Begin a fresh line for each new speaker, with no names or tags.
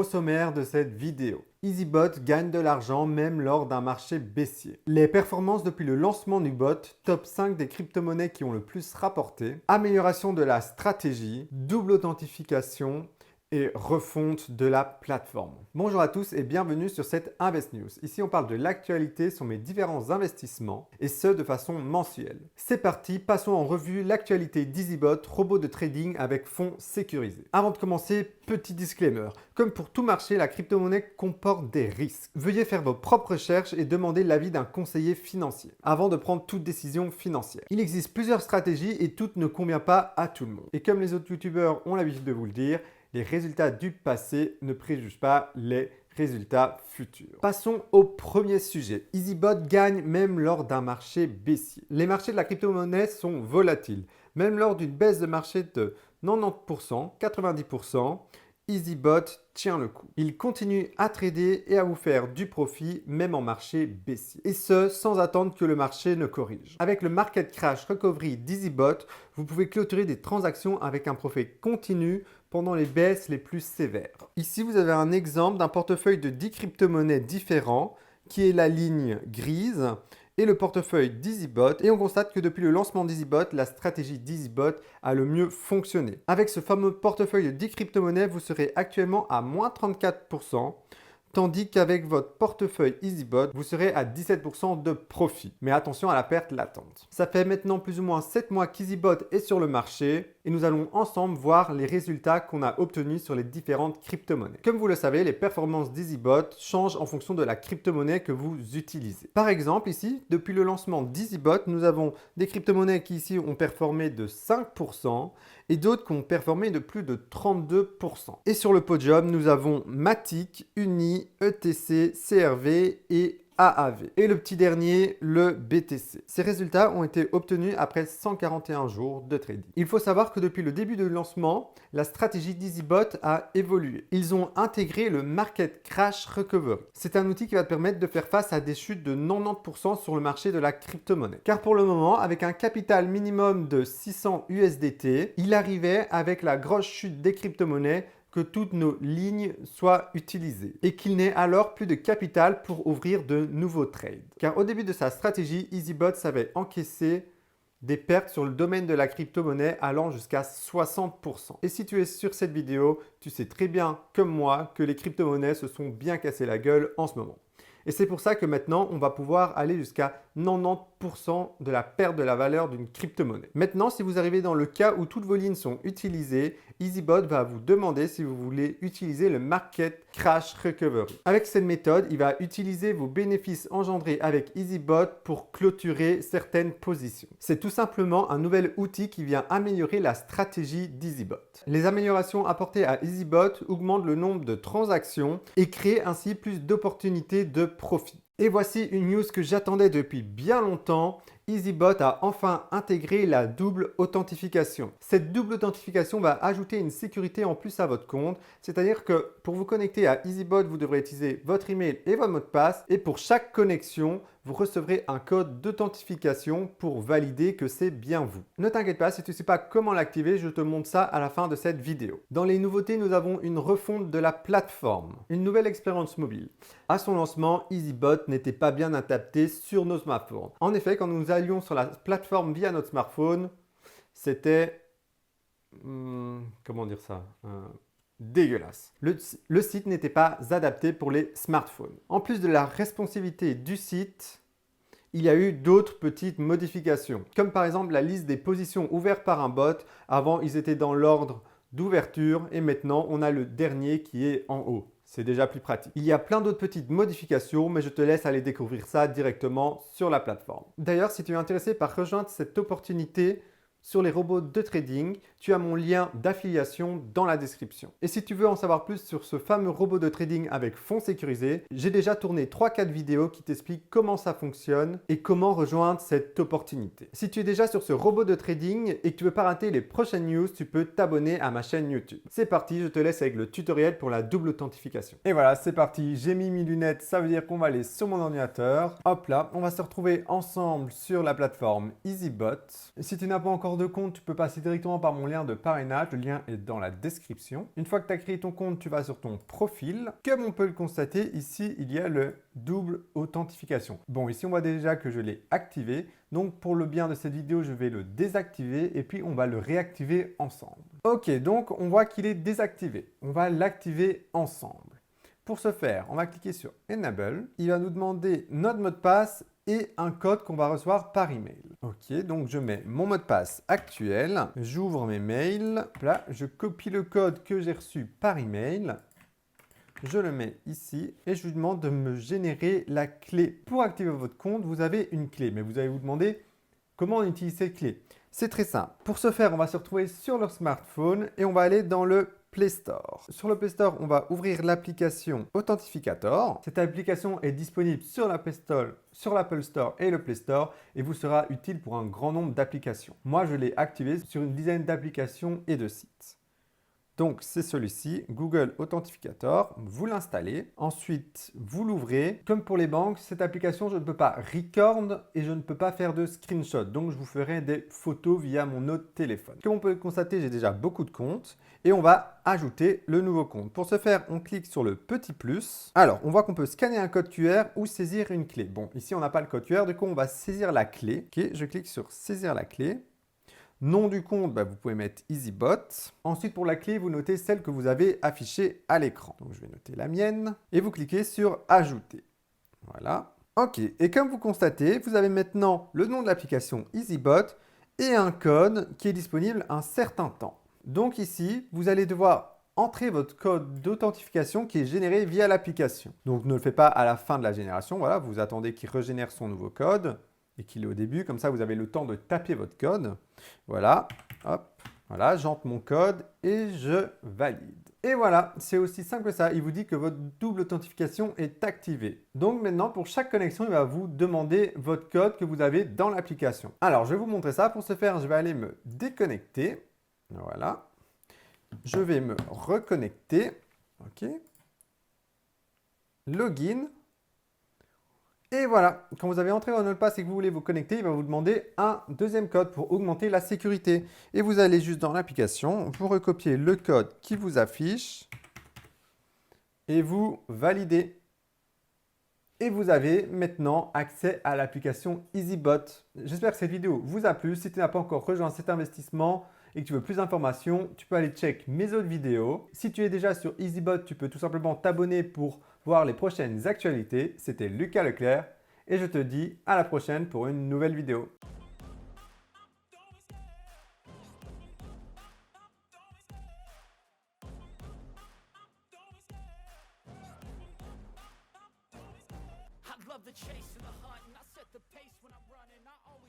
Au sommaire de cette vidéo, EasyBot gagne de l'argent même lors d'un marché baissier. Les performances depuis le lancement du bot, top 5 des crypto-monnaies qui ont le plus rapporté, amélioration de la stratégie, double authentification et refonte de la plateforme. Bonjour à tous et bienvenue sur cette Invest News. Ici, on parle de l'actualité sur mes différents investissements et ce de façon mensuelle. C'est parti, passons en revue l'actualité d'EasyBot, robot de trading avec fonds sécurisés. Avant de commencer, petit disclaimer. Comme pour tout marché, la crypto-monnaie comporte des risques. Veuillez faire vos propres recherches et demander l'avis d'un conseiller financier avant de prendre toute décision financière. Il existe plusieurs stratégies et toutes ne conviennent pas à tout le monde. Et comme les autres youtubeurs ont l'habitude de vous le dire, les résultats du passé ne préjugent pas les résultats futurs. Passons au premier sujet. EasyBot gagne même lors d'un marché baissier. Les marchés de la crypto-monnaie sont volatiles. Même lors d'une baisse de marché de 90%, 90%, EasyBot tient le coup. Il continue à trader et à vous faire du profit même en marché baissier. Et ce, sans attendre que le marché ne corrige. Avec le Market Crash Recovery d'EasyBot, vous pouvez clôturer des transactions avec un profit continu pendant les baisses les plus sévères. Ici, vous avez un exemple d'un portefeuille de 10 crypto-monnaies différents qui est la ligne grise et le portefeuille d'EasyBot. Et on constate que depuis le lancement d'EasyBot, la stratégie d'EasyBot a le mieux fonctionné. Avec ce fameux portefeuille de 10 crypto-monnaies, vous serez actuellement à moins 34%. Tandis qu'avec votre portefeuille EasyBot, vous serez à 17% de profit. Mais attention à la perte latente. Ça fait maintenant plus ou moins 7 mois qu'EasyBot est sur le marché et nous allons ensemble voir les résultats qu'on a obtenus sur les différentes crypto-monnaies. Comme vous le savez, les performances d'EasyBot changent en fonction de la crypto-monnaie que vous utilisez. Par exemple, ici, depuis le lancement d'EasyBot, nous avons des crypto-monnaies qui ici ont performé de 5% et d'autres qui ont performé de plus de 32%. Et sur le podium, nous avons Matic, Uni, ETC, CRV et AAV. Et le petit dernier, le BTC. Ces résultats ont été obtenus après 141 jours de trading. Il faut savoir que depuis le début du lancement, la stratégie d'EasyBot a évolué. Ils ont intégré le Market Crash Recovery. C'est un outil qui va te permettre de faire face à des chutes de 90% sur le marché de la crypto-monnaie. Car pour le moment, avec un capital minimum de 600 USDT, il arrivait avec la grosse chute des crypto-monnaies que toutes nos lignes soient utilisées et qu'il n'ait alors plus de capital pour ouvrir de nouveaux trades. Car au début de sa stratégie, EasyBot savait encaisser des pertes sur le domaine de la crypto-monnaie allant jusqu'à 60%. Et si tu es sur cette vidéo, tu sais très bien, comme moi, que les crypto-monnaies se sont bien cassées la gueule en ce moment. Et c'est pour ça que maintenant, on va pouvoir aller jusqu'à 90% de la perte de la valeur d'une crypto-monnaie. Maintenant, si vous arrivez dans le cas où toutes vos lignes sont utilisées, EasyBot va vous demander si vous voulez utiliser le Market Crash Recovery. Avec cette méthode, il va utiliser vos bénéfices engendrés avec EasyBot pour clôturer certaines positions. C'est tout simplement un nouvel outil qui vient améliorer la stratégie d'EasyBot. Les améliorations apportées à EasyBot augmentent le nombre de transactions et créent ainsi plus d'opportunités de profit. Et voici une news que j'attendais depuis bien longtemps. EasyBot a enfin intégré la double authentification. Cette double authentification va ajouter une sécurité en plus à votre compte. C'est-à-dire que pour vous connecter à EasyBot, vous devrez utiliser votre email et votre mot de passe. Et pour chaque connexion, vous recevrez un code d'authentification pour valider que c'est bien vous. Ne t'inquiète pas, si tu ne sais pas comment l'activer, je te montre ça à la fin de cette vidéo. Dans les nouveautés, nous avons une refonte de la plateforme, une nouvelle expérience mobile. À son lancement, EasyBot n'était pas bien adapté sur nos smartphones. En effet, quand nous allions sur la plateforme via notre smartphone, c'était... comment dire ça dégueulasse. Le site n'était pas adapté pour les smartphones. En plus de la responsivité du site, il y a eu d'autres petites modifications, comme par exemple la liste des positions ouvertes par un bot. Avant, ils étaient dans l'ordre d'ouverture et maintenant, on a le dernier qui est en haut. C'est déjà plus pratique. Il y a plein d'autres petites modifications, mais je te laisse aller découvrir ça directement sur la plateforme. D'ailleurs, si tu es intéressé par rejoindre cette opportunité sur les robots de trading, tu as mon lien d'affiliation dans la description. Et si tu veux en savoir plus sur ce fameux robot de trading avec fonds sécurisés, j'ai déjà tourné 3-4 vidéos qui t'expliquent comment ça fonctionne et comment rejoindre cette opportunité. Si tu es déjà sur ce robot de trading et que tu veux pas rater les prochaines news, tu peux t'abonner à ma chaîne YouTube. C'est parti, je te laisse avec le tutoriel pour la double authentification. Et voilà, c'est parti, j'ai mis mes lunettes, ça veut dire qu'on va aller sur mon ordinateur. Hop là, on va se retrouver ensemble sur la plateforme EasyBot. Et si tu n'as pas encore encore de compte, tu peux passer directement par mon lien de parrainage. Le lien est dans la description. Une fois que tu as créé ton compte, tu vas sur ton profil. Comme on peut le constater, ici, il y a le double authentification. Bon, ici, on voit déjà que je l'ai activé. Donc, pour le bien de cette vidéo, je vais le désactiver et puis on va le réactiver ensemble. Ok, donc on voit qu'il est désactivé. On va l'activer ensemble. Pour ce faire, on va cliquer sur Enable. Il va nous demander notre mot de passe et un code qu'on va recevoir par email. Ok, donc je mets mon mot de passe actuel, j'ouvre mes mails, là, je copie le code que j'ai reçu par email, je le mets ici et je lui demande de me générer la clé. Pour activer votre compte, vous avez une clé, mais vous allez vous demander comment on utilise cette clé. C'est très simple. Pour ce faire, on va se retrouver sur leur smartphone et on va aller dans le Play Store. Sur le Play Store, on va ouvrir l'application Authentificator. Cette application est disponible sur l'Apple Store et le Play Store et vous sera utile pour un grand nombre d'applications. Moi, je l'ai activé sur une dizaine d'applications et de sites. Donc, c'est celui-ci, Google Authentificator. Vous l'installez. Ensuite, vous l'ouvrez. Comme pour les banques, cette application, je ne peux pas record et je ne peux pas faire de screenshot. Donc, je vous ferai des photos via mon autre téléphone. Comme on peut le constater, j'ai déjà beaucoup de comptes et on va ajouter le nouveau compte. Pour ce faire, on clique sur le petit plus. Alors, on voit qu'on peut scanner un code QR ou saisir une clé. Bon, ici, on n'a pas le code QR. Du coup, on va saisir la clé. Ok, je clique sur saisir la clé. Nom du compte, vous pouvez mettre EasyBot. Ensuite, pour la clé, vous notez celle que vous avez affichée à l'écran. Donc, je vais noter la mienne. Et vous cliquez sur Ajouter. Voilà. OK. Et comme vous constatez, vous avez maintenant le nom de l'application EasyBot et un code qui est disponible un certain temps. Donc ici, vous allez devoir entrer votre code d'authentification qui est généré via l'application. Donc, ne le faites pas à la fin de la génération. Voilà, vous attendez qu'il régénère son nouveau code et qu'il est au début. Comme ça, vous avez le temps de taper votre code. Voilà, hop, voilà, j'entre mon code et je valide. Et voilà, c'est aussi simple que ça. Il vous dit que votre double authentification est activée. Donc maintenant, pour chaque connexion, il va vous demander votre code que vous avez dans l'application. Alors, je vais vous montrer ça. Pour ce faire, je vais aller me déconnecter. Voilà. Je vais me reconnecter. OK. Login. Et voilà, quand vous avez entré votre mot de passe et que vous voulez vous connecter, il va vous demander un deuxième code pour augmenter la sécurité. Et vous allez juste dans l'application, vous recopiez le code qui vous affiche et vous validez. Et vous avez maintenant accès à l'application EasyBot. J'espère que cette vidéo vous a plu. Si tu n'as pas encore rejoint cet investissement et que tu veux plus d'informations, tu peux aller check mes autres vidéos. Si tu es déjà sur EasyBot, tu peux tout simplement t'abonner pour voir les prochaines actualités. C'était Lucas Leclerc et je te dis à la prochaine pour une nouvelle vidéo.
I love the chase of the hunt, and I